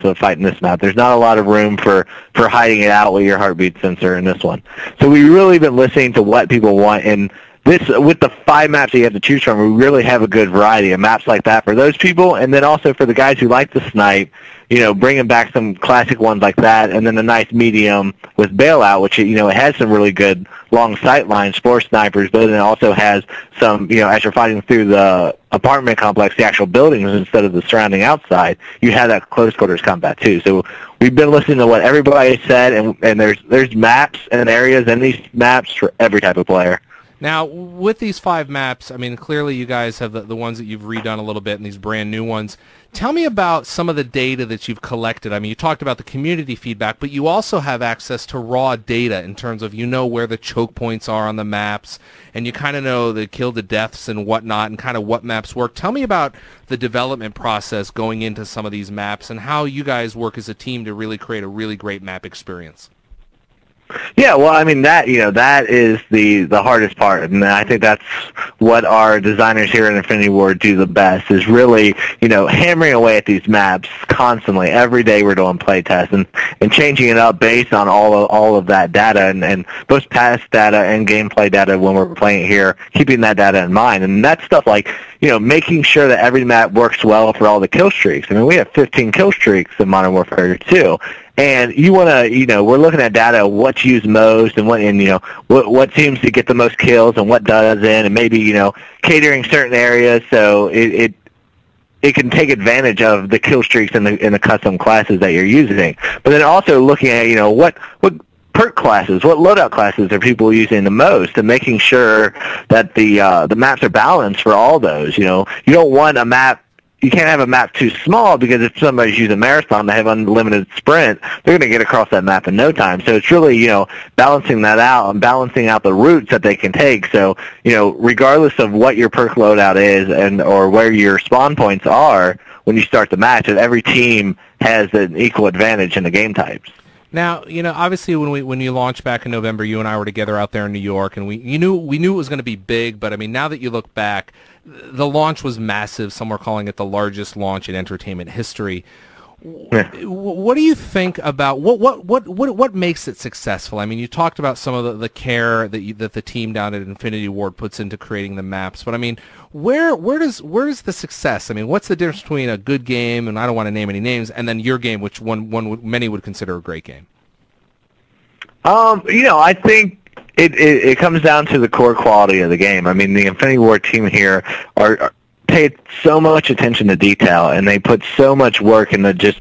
of fight in this map. There's not a lot of room for hiding it out with your heartbeat sensor in this one. So we've really been listening to what people want, and this, with the 5 maps that you have to choose from, we really have a good variety of maps like that for those people, and then also for the guys who like to snipe, bringing back some classic ones like that, and then a nice medium with bailout, which, it has some really good long sight lines for snipers, but then it also has some, as you're fighting through the apartment complex, the actual buildings instead of the surrounding outside, you have that close quarters combat too. So we've been listening to what everybody said, and there's maps and areas in these maps for every type of player. Now, with these 5 maps, I mean, clearly you guys have the ones that you've redone a little bit and these brand new ones. Tell me about some of the data that you've collected. I mean, you talked about the community feedback, but you also have access to raw data in terms of where the choke points are on the maps, and you kind of know the kill to deaths and whatnot and kind of what maps work. Tell me about the development process going into some of these maps and how you guys work as a team to really create a really great map experience. Yeah, well, I mean, that is the hardest part, and I think that's what our designers here at Infinity Ward do the best, is really, hammering away at these maps constantly. Every day we're doing play tests and changing it up based on all of that data, and both past data and gameplay data when we're playing it here, keeping that data in mind. And that's stuff like, making sure that every map works well for all the kill streaks. I mean, we have 15 kill streaks in Modern Warfare 2. And you want to, we're looking at data, what's used most, and what seems to get the most kills, and what doesn't, and maybe catering certain areas so it can take advantage of the kill streaks and the custom classes that you're using. But then also looking at what perk classes, what loadout classes are people using the most, and making sure that the maps are balanced for all those. You don't want a map. You can't have a map too small, because if somebody's using Marathon, they have unlimited sprint, they're going to get across that map in no time. So it's really, balancing that out and balancing out the routes that they can take. So, regardless of what your perk loadout is or where your spawn points are when you start the match, that every team has an equal advantage in the game types. Now, obviously when you launched back in November, you and I were together out there in New York, and we knew it was going to be big, but I mean, now that you look back, the launch was massive. Some are calling it the largest launch in entertainment history. Yeah. What do you think about what makes it successful? I mean, you talked about some of the care that the team down at Infinity Ward puts into creating the maps, but I mean, where's the success? I mean, what's the difference between a good game, and I don't want to name any names, and then your game, which many would consider a great game? I think it comes down to the core quality of the game. I mean, the Infinity Ward team here are paid so much attention to detail, and they put so much work into just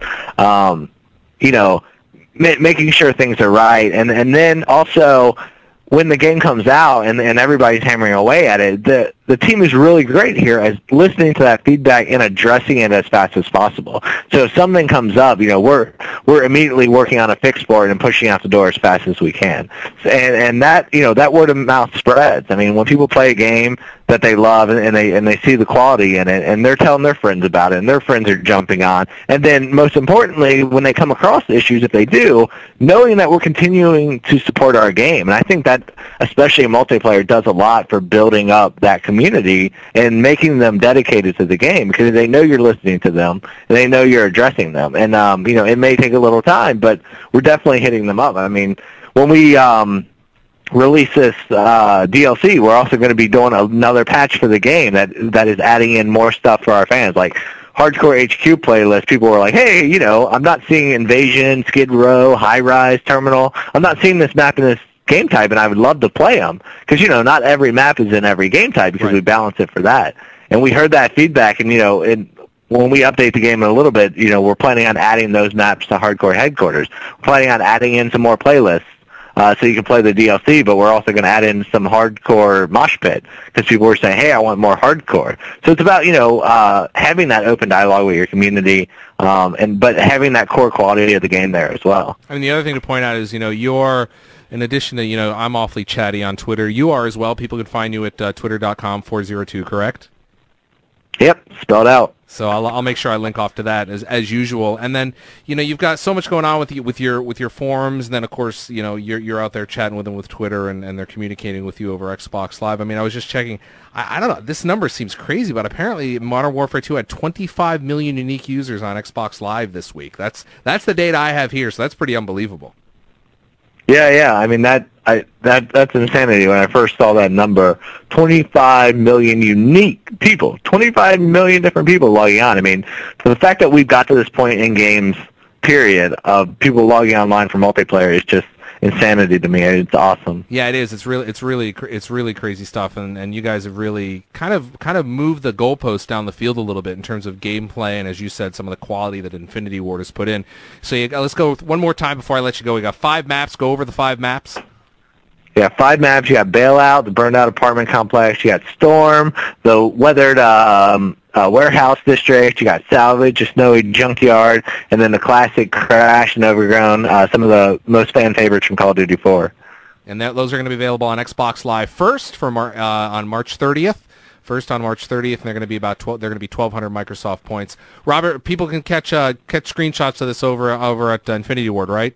making sure things are right, and then also when the game comes out and everybody's hammering away at it, the team is really great here as listening to that feedback and addressing it as fast as possible. So if something comes up, we're immediately working on a fix for it and pushing out the door as fast as we can. And that that word of mouth spreads. I mean, when people play a game that they love and they see the quality in it, and they're telling their friends about it, and their friends are jumping on, and then most importantly, when they come across issues, if they do, knowing that we're continuing to support our game. And I think that especially in multiplayer does a lot for building up that community and making them dedicated to the game, because they know you're listening to them and they know you're addressing them. And it may take a little time, but we're definitely hitting them up. I mean, when we release this DLC, we're also going to be doing another patch for the game that is adding in more stuff for our fans, like Hardcore HQ playlist. People were like, hey, I'm not seeing Invasion, Skid Row, Highrise, Terminal. I'm not seeing this map in this game type, and I would love to play them, because not every map is in every game type, because we balance it for that. And we heard that feedback, and when we update the game in a little bit, we're planning on adding those maps to Hardcore Headquarters. We're planning on adding in some more playlists so you can play the DLC, but we're also going to add in some hardcore mosh pit, because people were saying, hey, I want more hardcore. So it's about having that open dialogue with your community, but having that core quality of the game there as well. I mean, the other thing to point out is you're, in addition to I'm awfully chatty on Twitter, you are as well. People can find you at twitter.com/fourzerotwo, correct? Yep, spelled out. So I'll make sure I link off to that as usual. And then you've got so much going on with your forums. And then of course you're out there chatting with them with Twitter and they're communicating with you over Xbox Live. I mean, I was just checking. I don't know. This number seems crazy, but apparently Modern Warfare 2 had 25 million unique users on Xbox Live this week. That's the data I have here. So that's pretty unbelievable. Yeah. I mean that's insanity. When I first saw that number, 25 million unique people, 25 million different people logging on. I mean, for the fact that we've got to this point in games, period, of people logging online for multiplayer is just insanity to me. It's awesome. Yeah, it is. It's really crazy stuff, and you guys have really kind of moved the goalposts down the field a little bit in terms of gameplay, and as you said, some of the quality that Infinity Ward has put in. So let's go one more time before I let you go. We got 5 maps. Go over the 5 maps. Yeah, 5 maps. You got Bailout, the burned out apartment complex. You got Storm, the weathered warehouse district. You got Salvage, a snowy junkyard, and then the classic Crash and Overgrown. Some of the most fan favorites from Call of Duty 4. And those are going to be available on Xbox Live first on March 30th. First on March 30th, and they're going to be about 1,200 Microsoft points. Robert, people can catch screenshots of this over at Infinity Ward, right?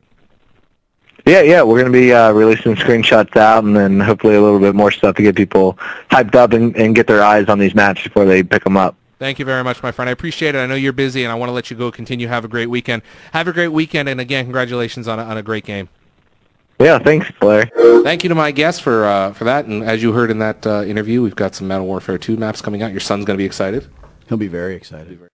Yeah, we're going to be releasing screenshots out and then hopefully a little bit more stuff to get people hyped up and get their eyes on these maps before they pick them up. Thank you very much, my friend. I appreciate it. I know you're busy, and I want to let you go continue. Have a great weekend. Have a great weekend, and again, congratulations on a great game. Yeah, thanks, Larry. Thank you to my guests for that, and as you heard in that interview, we've got some Modern Warfare 2 maps coming out. Your son's going to be excited. He'll be very excited.